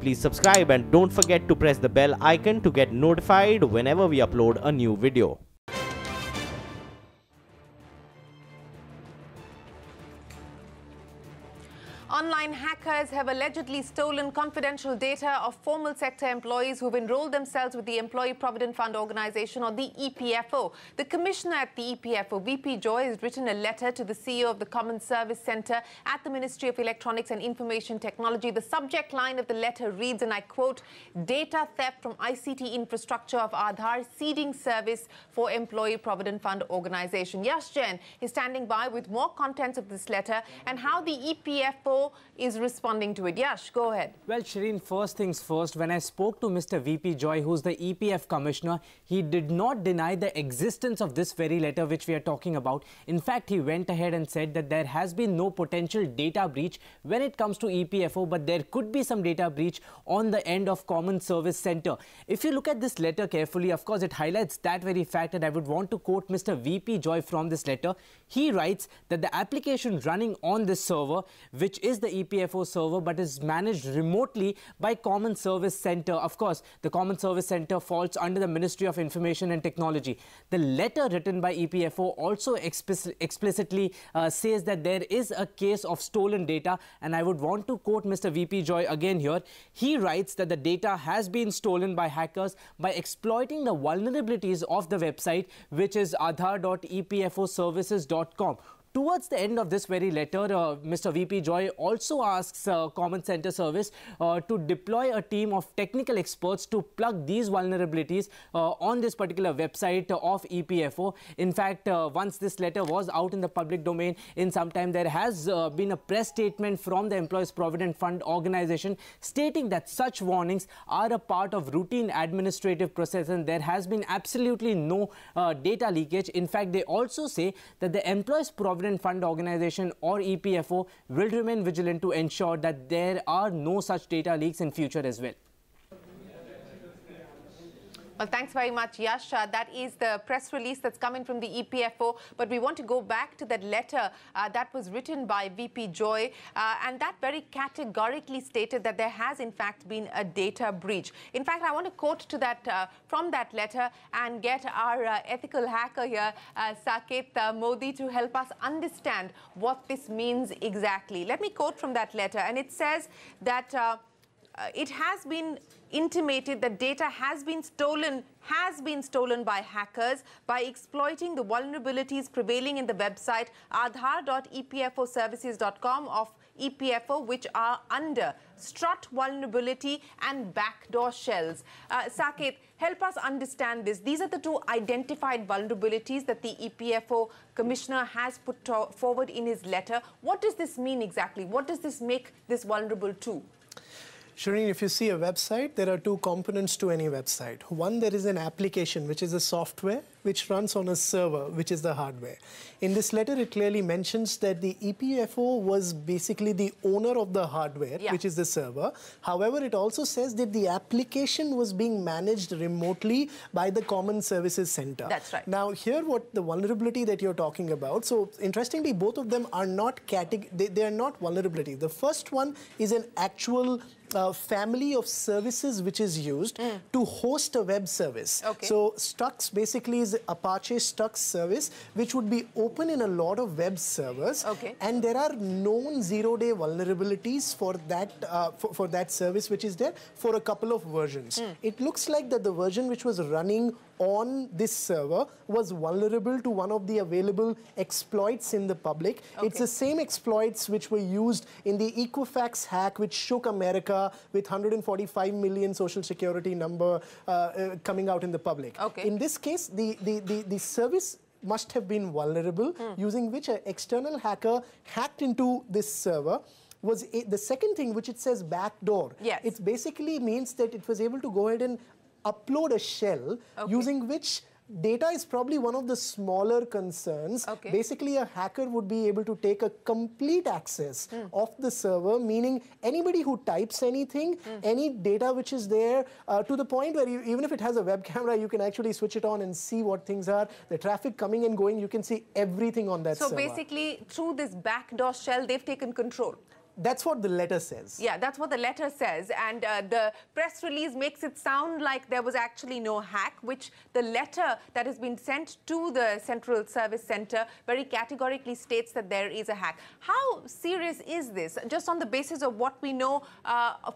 please subscribe and don't forget to press the bell icon to get notified whenever we upload a new video. Online hackers have allegedly stolen confidential data of formal sector employees who've enrolled themselves with the Employee Provident Fund Organization, or the EPFO. The commissioner at the EPFO, VP Joy, has written a letter to the CEO of the Common Service Centre at the Ministry of Electronics and Information Technology. The subject line of the letter reads, and I quote, "Data theft from ICT infrastructure of Aadhaar, seeding service for Employee Provident Fund Organization." Yash Jain is standing by with more contents of this letter and how the EPFO is responding to it. Yash, go ahead. Well, Shireen, first things first, when I spoke to Mr. VP Joy, who's the EPF commissioner, he did not deny the existence of this very letter which we are talking about. In fact, he went ahead and said that there has been no potential data breach when it comes to EPFO, but there could be some data breach on the end of Common Service Centre. If you look at this letter carefully, of course, it highlights that very fact, and I would want to quote Mr. VP Joy from this letter. He writes that the application running on this server, which is the EPFO server but is managed remotely by Common Service Centre. Of course, the Common Service Centre falls under the Ministry of Information and Technology. The letter written by EPFO also explicitly says that there is a case of stolen data, and I would want to quote Mr. VP Joy again here. He writes that the data has been stolen by hackers by exploiting the vulnerabilities of the website, which is aadhaar.epfoservices.com. Towards the end of this very letter, Mr. VP Joy also asks Common Centre Service to deploy a team of technical experts to plug these vulnerabilities on this particular website of EPFO. In fact, once this letter was out in the public domain, in some time there has been a press statement from the Employees Provident Fund Organization stating that such warnings are a part of routine administrative process and there has been absolutely no data leakage. In fact, they also say that the Employees Provident Fund Organization, or EPFO, will remain vigilant to ensure that there are no such data leaks in future as well. Well, thanks very much, Yash. That is the press release that's coming from the EPFO. But we want to go back to that letter that was written by VP Joy. And that very categorically stated that there has, in fact, been a data breach. In fact, I want to quote to that from that letter and get our ethical hacker here, Saket Modi, to help us understand what this means exactly. Let me quote from that letter. And it says that it has been intimated that data has been stolen by hackers by exploiting the vulnerabilities prevailing in the website aadhaar.epfoservices.com of EPFO, which are under strut vulnerability and backdoor shells. Saket, help us understand this. These are the two identified vulnerabilities that the EPFO commissioner has put forward in his letter. What does this mean exactly? What does this make this vulnerable to? Shireen, if you see a website, there are two components to any website. One, there is an application, which is a software, which runs on a server, which is the hardware. In this letter, it clearly mentions that the EPFO was basically the owner of the hardware, which is the server. However, it also says that the application was being managed remotely by the Common Services Centre. That's right. Now, here, what the vulnerability that you're talking about, so interestingly, both of them are not they are not vulnerability. The first one is an actual family of services which is used to host a web service. Okay. So Stux basically is Apache Stux service, which would be open in a lot of web servers. Okay. And there are known zero-day vulnerabilities for that for that service which is there for a couple of versions. It looks like that the version which was running on this server was vulnerable to one of the available exploits in the public. Okay. It's the same exploits which were used in the Equifax hack, which shook America with 145 million social security number coming out in the public. Okay. In this case, the service must have been vulnerable, using which an external hacker hacked into this server. The second thing, which it says backdoor, it basically means that it was able to go ahead and upload a shell using which data is probably one of the smaller concerns. Okay. Basically, a hacker would be able to take a complete access of the server, meaning anybody who types anything, any data which is there, to the point where even if it has a web camera, you can actually switch it on and see what things are. The traffic coming and going, you can see everything on that server. So basically, through this backdoor shell, they've taken control. That's what the letter says. Yeah, that's what the letter says. And the press release makes it sound like there was actually no hack, which the letter that has been sent to the Central Service Centre very categorically states that there is a hack. How serious is this, just on the basis of what we know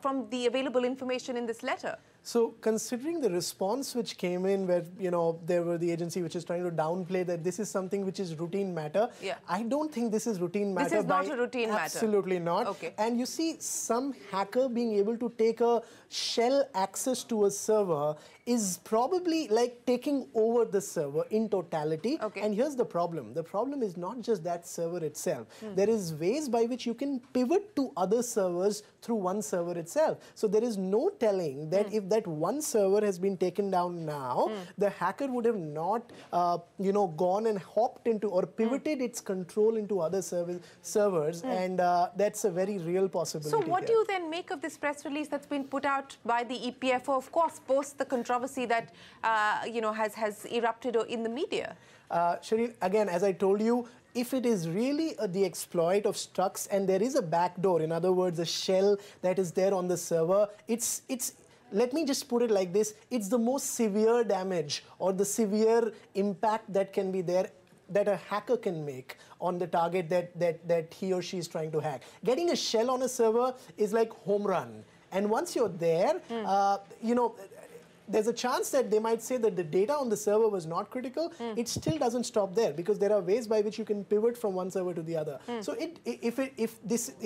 from the available information in this letter? So considering the response which came in where, you know, there were the agency which is trying to downplay that this is something which is routine matter, I don't think this is routine matter. This is not a routine matter. Absolutely not. Okay. And you see, some hacker being able to take a shell access to a server is probably like taking over the server in totality. Okay. And here's the problem. The problem is not just that server itself. There is ways by which you can pivot to other servers through one server itself. So there is no telling that if that one server has been taken down now, the hacker would have not, you know, gone and hopped into or pivoted its control into other servers. And that's a very real possibility. So what do you then make of this press release that's been put out by the EPFO, of course, post the controversy that, you know, has erupted in the media? Sharif, again, as I told you, if it is really the exploit of Strux and there is a backdoor, in other words, a shell that is there on the server, it's let me just put it like this, it's the most severe damage or the severe impact that can be there that a hacker can make on the target that he or she is trying to hack. Getting a shell on a server is like home run. And once you're there, you know, there's a chance that they might say that the data on the server was not critical. It still doesn't stop there because there are ways by which you can pivot from one server to the other. So if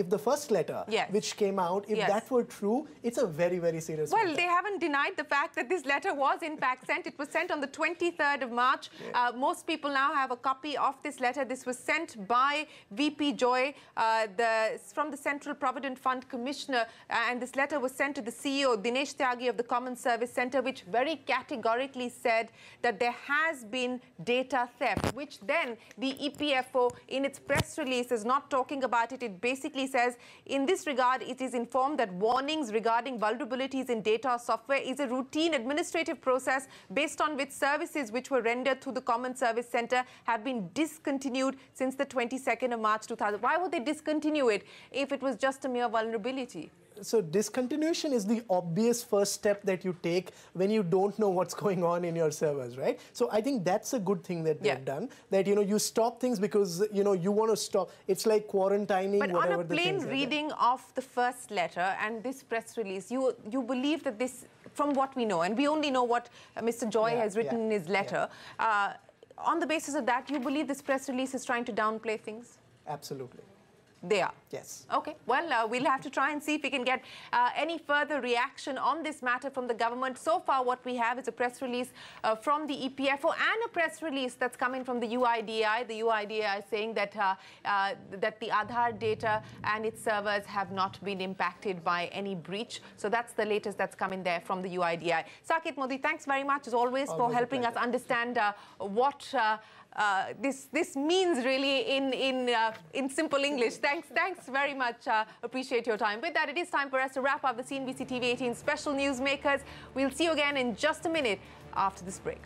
the first letter which came out, if that were true, it's a very, very serious matter. Well, they haven't denied the fact that this letter was in fact sent. It was sent on the 23rd of March. Most people now have a copy of this letter. This was sent by VP Joy, from the Central Provident Fund Commissioner, and this letter was sent to the CEO, Dinesh Tyagi of the Common Service Centre, which very categorically said that there has been data theft, which then the EPFO in its press release is not talking about it. It basically says, in this regard, it is informed that warnings regarding vulnerabilities in data or software is a routine administrative process based on which services which were rendered through the Common Service Centre have been discontinued since the 22nd of March 2000. Why would they discontinue it if it was just a mere vulnerability? So discontinuation is the obvious first step that you take when you don't know what's going on in your servers, right? So I think that's a good thing that they've done, that, you know, you stop things because, you know, you want to stop. It's like quarantining, but whatever on a plain reading of the first letter and this press release, you believe that this, from what we know, and we only know what Mr. Joy has written in his letter, on the basis of that, you believe this press release is trying to downplay things? Absolutely. They are? Yes. Okay. Well, we'll have to try and see if we can get any further reaction on this matter from the government. So far, what we have is a press release from the EPFO and a press release that's coming from the UIDAI. The UIDAI is saying that, that the Aadhaar data and its servers have not been impacted by any breach. So that's the latest that's coming there from the UIDAI. Saket Modi, thanks very much, as always for helping us understand what this means really in simple English. Thanks very much. Appreciate your time. With that, it is time for us to wrap up the CNBC TV18 Special Newsmakers. We'll see you again in just a minute after this break.